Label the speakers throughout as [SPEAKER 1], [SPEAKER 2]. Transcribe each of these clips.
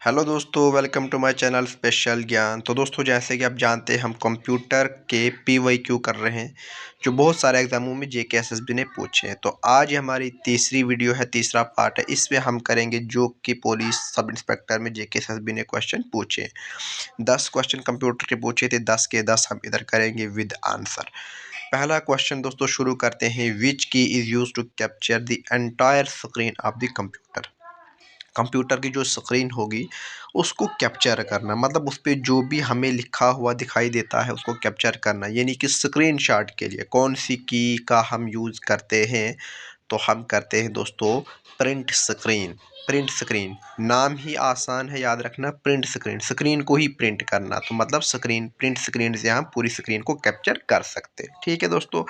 [SPEAKER 1] Hello दोस्तों, welcome to my channel special Gyan. तो दोस्तों, जैसे कि आप जानते हैं हम कंप्यूटर के पीवाईक्यू कर रहे हैं जो बहुत सारे एग्जामों में जेके एसएसबी ने पूछे हैं। तो आज हमारी तीसरी वीडियो है, तीसरा पार्ट है। इसमें हम करेंगे जो कि पुलिस सब इंस्पेक्टर में जेके एसएसबी ने क्वेश्चन पूछे। 10 क्वेश्चन कंप्यूटर के पूछे थे, 10 के 10 हम इधर करेंगे विद आंसर। पहला क्वेश्चन दोस्तों शुरू करते हैं। विच की is use to capture the entire screen of the computer. Computer की जो स्क्रीन होगी उसको कैप्चर करना, मतलब उस पर जो भी हमें लिखा हुआ दिखाई देता है उसको कैप्चर करना, यानी कि स्क्रीनशॉट के लिए कौन सी की का हम यूज़ करते हैं। तो हम करते हैं दोस्तों प्रिंट स्क्रीन। प्रिंट स्क्रीन नाम ही आसान है याद रखना। प्रिंट स्क्रीन, स्क्रीन को ही प्रिंट करना, तो मतलब स्क्रीन, प्रिंट स्क्रीन से हम पूरी स्क्रीन को कैप्चर कर सकते हैं। ठीक है दोस्तों।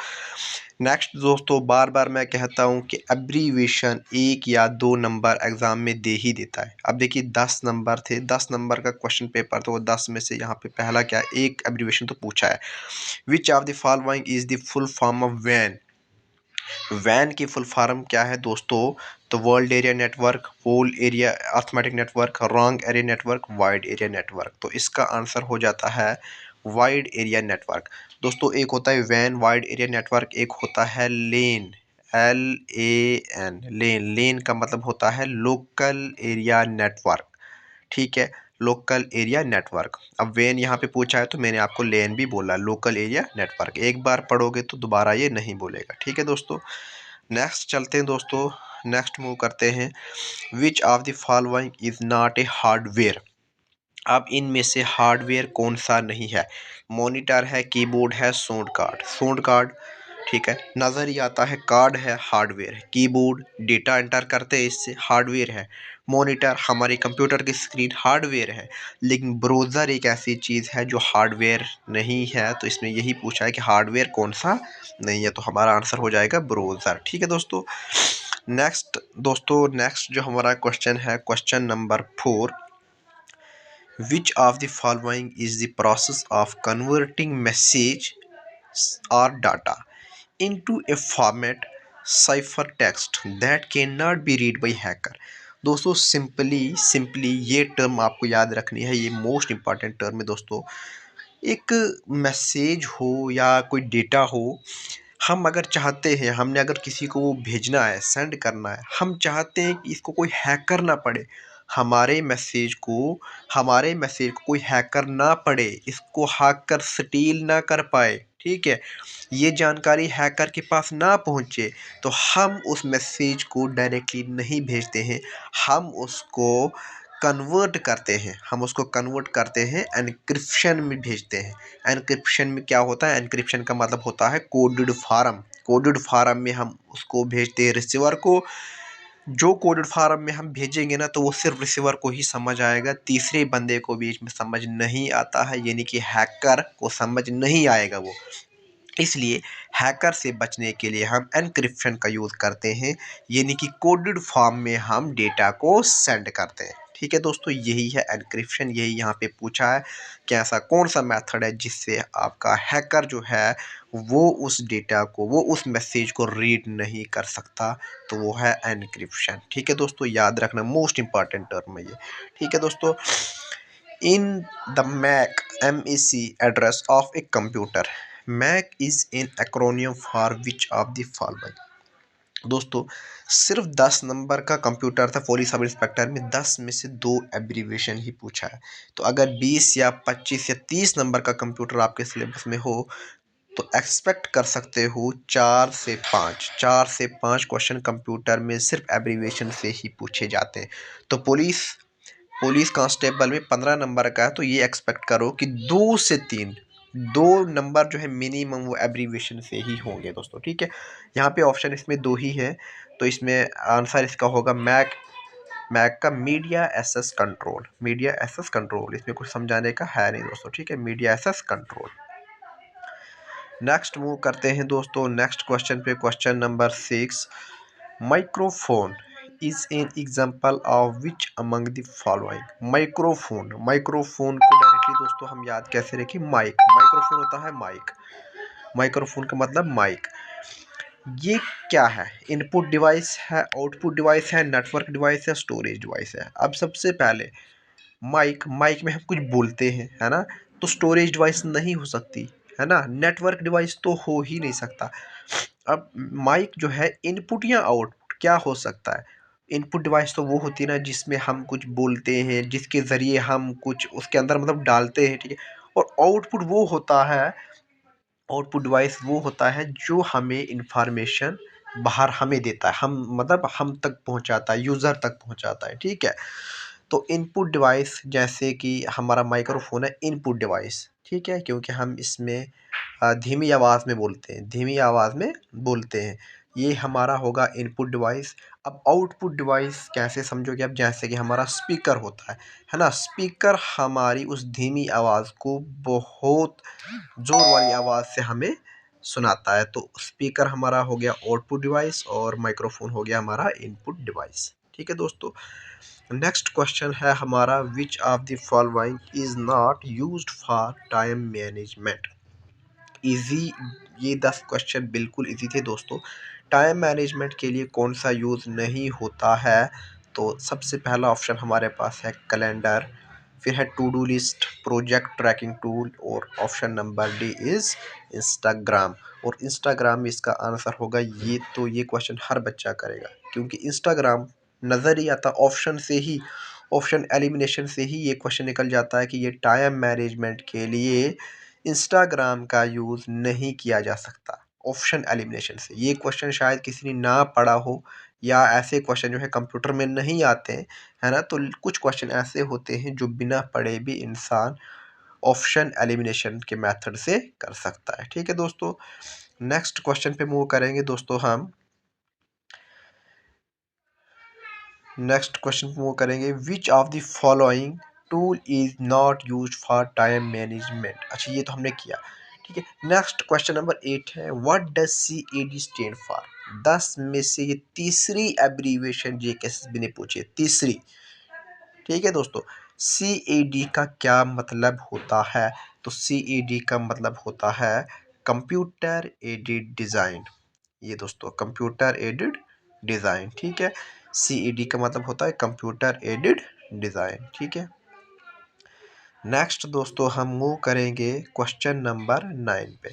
[SPEAKER 1] नेक्स्ट दोस्तों, बार बार मैं कहता हूँ कि एब्रीविएशन 1 या 2 नंबर एग्ज़ाम में दे ही देता है। अब देखिए 10 नंबर थे, 10 नंबर का क्वेश्चन पेपर, तो वो 10 में से यहाँ पे पहला क्या, एक एब्रीविएशन तो पूछा है। Which of the following is the full form of वैन। वैन की फुल फॉर्म क्या है दोस्तों? तो world area network, whole area arithmetic network, wrong area network, wide area network. तो इसका आंसर हो जाता है वाइड एरिया नेटवर्क। दोस्तों एक होता है वैन वाइड एरिया नेटवर्क, एक होता है लेन, LAN, लेन। लेन का मतलब होता है लोकल एरिया नेटवर्क। ठीक है, लोकल एरिया नेटवर्क। अब वेन यहाँ पे पूछा है तो मैंने आपको लेन भी बोला, लोकल एरिया नेटवर्क। एक बार पढ़ोगे तो दोबारा ये नहीं बोलेगा। ठीक है दोस्तों। नेक्स्ट चलते हैं दोस्तों, नेक्स्ट मूव करते हैं। विच of the following is not a hardware. अब इनमें से हार्डवेयर कौन सा नहीं है? मॉनिटर है, कीबोर्ड है, साउंड कार्ड। साउंड कार्ड ठीक है, नज़र ही आता है। कार्ड है, हार्डवेयर है। कीबोर्ड डेटा एंटर करते हैं इससे, हार्डवेयर है। मॉनिटर हमारे कंप्यूटर की स्क्रीन, हार्डवेयर है। लेकिन ब्राउज़र एक ऐसी चीज़ है जो हार्डवेयर नहीं है, तो इसमें यही पूछा है कि हार्डवेयर कौन सा नहीं है, तो हमारा आंसर हो जाएगा ब्राउज़र। ठीक है दोस्तों। नेक्स्ट दोस्तों, नेक्स्ट जो हमारा क्वेश्चन है, question number 4। Which of the following is the process of converting message or data into a format ciphertext that cannot be read by hacker? दोस्तों सिंपली ये टर्म आपको याद रखनी है, ये मोस्ट इंपॉर्टेंट टर्म है दोस्तों। एक मैसेज हो या कोई डेटा हो, हम अगर चाहते हैं, हमने अगर किसी को वो भेजना है, सेंड करना है, हम चाहते हैं कि इसको कोई हैकर ना पढ़े, हमारे मैसेज को कोई हैकर ना पढ़े, इसको हैकर स्टील ना कर पाए। ठीक है, ये जानकारी हैकर के पास ना पहुंचे, तो हम उस मैसेज को डायरेक्टली नहीं भेजते हैं, हम उसको कन्वर्ट करते हैं, एनक्रिप्शन में भेजते हैं। एनक्रिप्शन में क्या होता है? एनक्रिप्शन का मतलब होता है कोडेड फार्म। कोडेड फार्म में हम उसको भेजते हैं रिसीवर को। जो कोडेड फार्म में हम भेजेंगे ना, तो वो सिर्फ रिसीवर को ही समझ आएगा, तीसरे बंदे को बीच में समझ नहीं आता है, यानी कि हैकर को समझ नहीं आएगा वो। इसलिए हैकर से बचने के लिए हम एनक्रिप्शन का यूज़ करते हैं, यानी कि कोडेड फॉर्म में हम डेटा को सेंड करते हैं। ठीक है दोस्तों, यही है एनक्रिप्शन, यही यहाँ पे पूछा है कि ऐसा कौन सा मेथड है जिससे आपका हैकर जो है वो उस डेटा को, वो उस मैसेज को रीड नहीं कर सकता, तो वो है एनक्रिप्शन। ठीक है दोस्तों, याद रखना, मोस्ट इंपॉर्टेंट टर्म है ये। ठीक है दोस्तों। In the MAC address of a computer, MAC is an acronym for which of the following. दोस्तों सिर्फ 10 नंबर का कंप्यूटर था पुलिस सब इंस्पेक्टर में, 10 में से 2 एब्रीविएशन ही पूछा है। तो अगर 20 या 25 या 30 नंबर का कंप्यूटर आपके सिलेबस में हो, तो एक्सपेक्ट कर सकते हो 4 से 5 क्वेश्चन कंप्यूटर में सिर्फ एब्रीविएशन से ही पूछे जाते हैं। तो पुलिस कांस्टेबल में 15 नंबर का है, तो ये एक्सपेक्ट करो कि 2 नंबर जो है मिनिमम वो एब्रीविएशन से ही होंगे दोस्तों। ठीक है, यहाँ पे ऑप्शन इसमें 2 ही है, तो इसमें आंसर इसका होगा मैक का media access control. Media access control, इसमें कुछ समझाने का है नहीं दोस्तों। ठीक है, media access control. Next move करते हैं दोस्तों नेक्स्ट क्वेश्चन पे, question number 6। Microphone is an example of which among the following. Microphone को डायरेक्टली दोस्तों हम याद कैसे रखें? माइक्रोफोन होता है माइक। माइक्रोफोन का मतलब माइक। ये क्या है? इनपुट डिवाइस है, आउटपुट डिवाइस है, नेटवर्क डिवाइस है, स्टोरेज डिवाइस है। अब सबसे पहले माइक माइक में हम कुछ बोलते हैं, है ना, तो स्टोरेज डिवाइस नहीं हो सकती, है ना, नेटवर्क डिवाइस तो हो ही नहीं सकता। अब माइक जो है इनपुट या आउटपुट क्या हो सकता है? इनपुट डिवाइस तो वो होती है ना जिसमें हम कुछ बोलते हैं, जिसके ज़रिए हम कुछ उसके अंदर मतलब डालते हैं, ठीक है? और आउटपुट डिवाइस वो होता है जो हमें इन्फॉर्मेशन बाहर हमें देता है, हम मतलब हम तक पहुँचाता है, यूज़र तक पहुँचाता है, ठीक है? तो इनपुट डिवाइस जैसे कि हमारा माइक्रोफ़ोन है इनपुट डिवाइस, ठीक है? क्योंकि हम इसमें धीमी आवाज़ में बोलते हैं, धीमी आवाज़ में बोलते हैं। ये हमारा होगा इनपुट डिवाइस। अब आउटपुट डिवाइस कैसे समझोगे आप? जैसे कि हमारा स्पीकर होता है ना? स्पीकर हमारी उस धीमी आवाज़ को बहुत ज़ोर वाली आवाज़ से हमें सुनाता है। तो स्पीकर हमारा हो गया आउटपुट डिवाइस और माइक्रोफ़ोन हो गया हमारा इनपुट डिवाइस। ठीक है दोस्तों? नेक्स्ट क्वेश्चन है हमारा, विच of the following is not used for time management? Easy, ये 10 क्वेश्चन बिल्कुल ईज़ी थे दोस्तों। टाइम मैनेजमेंट के लिए कौन सा यूज़ नहीं होता है? तो सबसे पहला ऑप्शन हमारे पास है कैलेंडर, फिर है to do list, project tracking tool, और option number D is Instagram. और इंस्टाग्राम इसका आंसर होगा। ये क्वेश्चन हर बच्चा करेगा क्योंकि इंस्टाग्राम नज़र ही आता, ऑप्शन से ही, ऑप्शन एलिमिनेशन से ही ये क्वेश्चन निकल जाता है कि ये टाइम मैनेजमेंट के लिए इंस्टाग्राम का यूज़ नहीं किया जा सकता, ऑप्शन एलिमिनेशन से। ये क्वेश्चन शायद किसी ने ना पढ़ा हो या ऐसे क्वेश्चन जो है कंप्यूटर में नहीं आते हैं, है ना? तो कुछ क्वेश्चन ऐसे होते हैं जो बिना पढ़े भी इंसान ऑप्शन एलिमिनेशन के मेथड से कर सकता है। ठीक है दोस्तों? नेक्स्ट क्वेश्चन पे मूव करेंगे दोस्तों हम। नेक्स्ट क्वेश्चन मूव करेंगे, विच of the following tool is not used for time management? अच्छा, ये तो हमने किया। ठीक है, नेक्स्ट क्वेश्चन नंबर 8 है, what does CAD stand for? 10 में से ये तीसरी एब्रीविएशन जेकेएसएसबी ने पूछी है, तीसरी। ठीक है दोस्तों, CAD का क्या मतलब होता है? तो CAD का मतलब होता है कंप्यूटर एडेड डिज़ाइन। ये दोस्तों कंप्यूटर एडेड डिज़ाइन, ठीक है? CAD का मतलब होता है कंप्यूटर एडेड डिज़ाइन, ठीक है? नेक्स्ट दोस्तों हम मूव करेंगे क्वेश्चन नंबर 9 पे।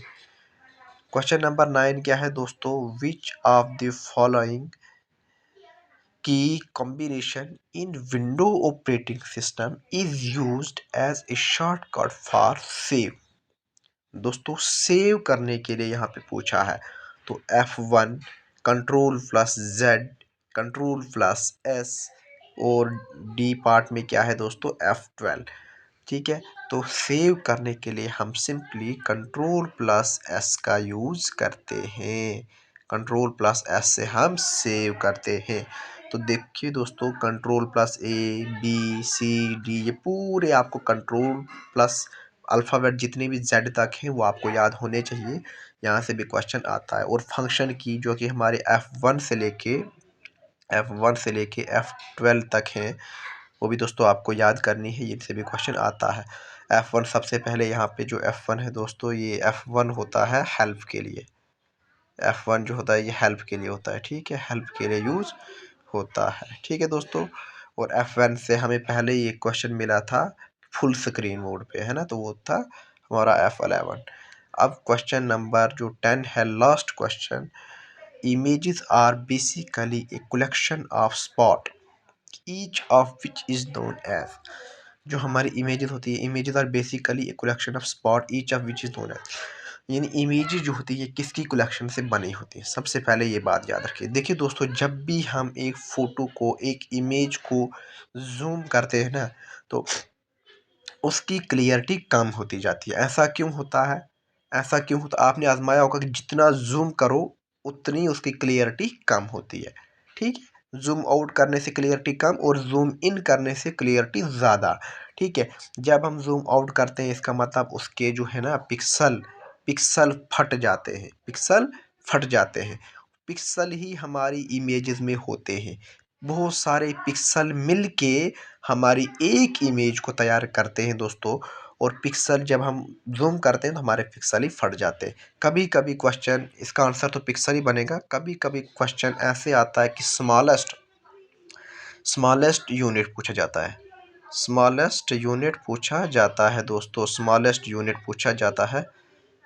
[SPEAKER 1] क्वेश्चन नंबर 9 क्या है दोस्तों? विच ऑफ द फॉलोइंग की combination in window operating system is used as a shortcut for save? दोस्तों सेव करने के लिए यहाँ पे पूछा है, तो F1, control plus Z, control plus S, और डी पार्ट में क्या है दोस्तों? F12। ठीक है, तो सेव करने के लिए हम सिंपली कंट्रोल प्लस S का यूज़ करते हैं, कंट्रोल प्लस S से हम सेव करते हैं। तो देखिए दोस्तों, control plus A B C D, ये पूरे आपको कंट्रोल प्लस अल्फ़ाबेट जितने भी Z तक हैं वो आपको याद होने चाहिए, यहाँ से भी क्वेश्चन आता है। और फंक्शन की जो कि हमारे F1 से लेके F12 तक हैं, वो भी दोस्तों आपको याद करनी है, इनसे भी क्वेश्चन आता है। F1 सबसे पहले, यहाँ पे जो F1 है दोस्तों, ये F1 होता है हेल्प के लिए। F1 जो होता है ये हेल्प के लिए होता है, ठीक है? हेल्प के लिए यूज़ होता है, ठीक है दोस्तों? और F1 से हमें पहले ये क्वेश्चन मिला था फुल स्क्रीन मोड पे, है ना? तो वो था हमारा F11। अब क्वेश्चन नंबर जो 10 है, last question, images are basically a collection of spot, each of which is known as. जो हमारी इमेजेस होती है, images are basically a collection of spot, each of which is known as. यानी images जो होती है ये किसकी कलेक्शन से बनी होती है? सबसे पहले ये बात याद रखिए। देखिए दोस्तों, जब भी हम एक फ़ोटो को, एक इमेज को ज़ूम करते हैं ना, तो उसकी क्लियरिटी कम होती जाती है। ऐसा क्यों होता है? ऐसा क्यों होता है? आपने आज़माया होगा कि जितना ज़ूम करो उतनी उसकी क्लियरिटी कम होती है, ठीक है? ज़ूम आउट करने से क्लियरिटी कम और ज़ूम इन करने से क्लियरिटी ज़्यादा, ठीक है? जब हम ज़ूम आउट करते हैं इसका मतलब उसके जो है ना पिक्सल पिक्सल फट जाते हैं, पिक्सल फट जाते हैं। पिक्सल ही हमारी इमेजेस में होते हैं। बहुत सारे पिक्सल मिल के हमारी एक इमेज को तैयार करते हैं दोस्तों। और पिक्सल जब हम ज़ूम करते हैं तो हमारे पिक्सल ही फट जाते हैं। कभी कभी क्वेश्चन, इसका आंसर तो पिक्सल ही बनेगा। कभी कभी क्वेश्चन ऐसे आता है कि स्मॉलेस्ट यूनिट पूछा जाता है, स्मॉलेस्ट यूनिट पूछा जाता है दोस्तों, स्मॉलेस्ट यूनिट पूछा जाता है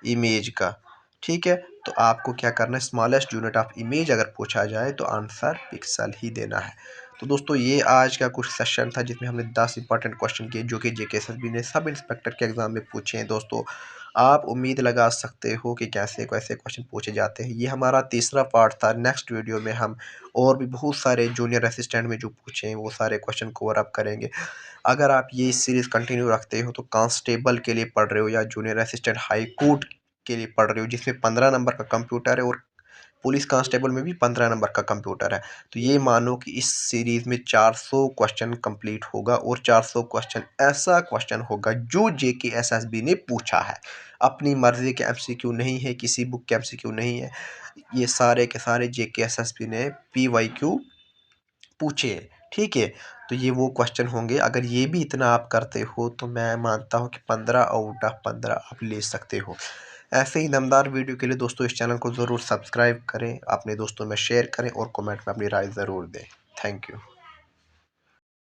[SPEAKER 1] इमेज का। ठीक है, तो आपको क्या करना है, स्मॉलेस्ट यूनिट ऑफ इमेज अगर पूछा जाए तो आंसर पिक्सल ही देना है। तो दोस्तों ये आज का कुछ सेशन था जिसमें हमने 10 इंपॉर्टेंट क्वेश्चन किए जो कि जेकेएसएसबी ने सब इंस्पेक्टर के एग्जाम में पूछे हैं। दोस्तों आप उम्मीद लगा सकते हो कि कैसे कैसे क्वेश्चन पूछे जाते हैं। ये हमारा तीसरा पार्ट था। नेक्स्ट वीडियो में हम और भी बहुत सारे जूनियर असिस्टेंट में जो पूछे हैं वो सारे क्वेश्चन कवर अप करेंगे। अगर आप ये सीरीज़ कंटिन्यू रखते हो तो कांस्टेबल के लिए पढ़ रहे हो या जूनियर असिस्टेंट हाई कोर्ट के लिए पढ़ रहे हो जिसमें 15 नंबर का कंप्यूटर है और पुलिस कांस्टेबल में भी 15 नंबर का कंप्यूटर है, तो ये मानो कि इस सीरीज़ में 400 क्वेश्चन कंप्लीट होगा और 400 क्वेश्चन ऐसा क्वेश्चन होगा जो जेकेएसएसबी ने पूछा है। अपनी मर्जी के एमसीक्यू नहीं है, किसी बुक के एमसीक्यू नहीं है, ये सारे के सारे जेकेएसएसबी ने पीवाईक्यू पूछे। ठीक है, तो ये वो क्वेश्चन होंगे। अगर ये भी इतना आप करते हो तो मैं मानता हूँ कि 15 आउट ऑफ 15 आप ले सकते हो। ऐसे ही दमदार वीडियो के लिए दोस्तों इस चैनल को ज़रूर सब्सक्राइब करें, अपने दोस्तों में शेयर करें और कमेंट में अपनी राय ज़रूर दें। Thank you.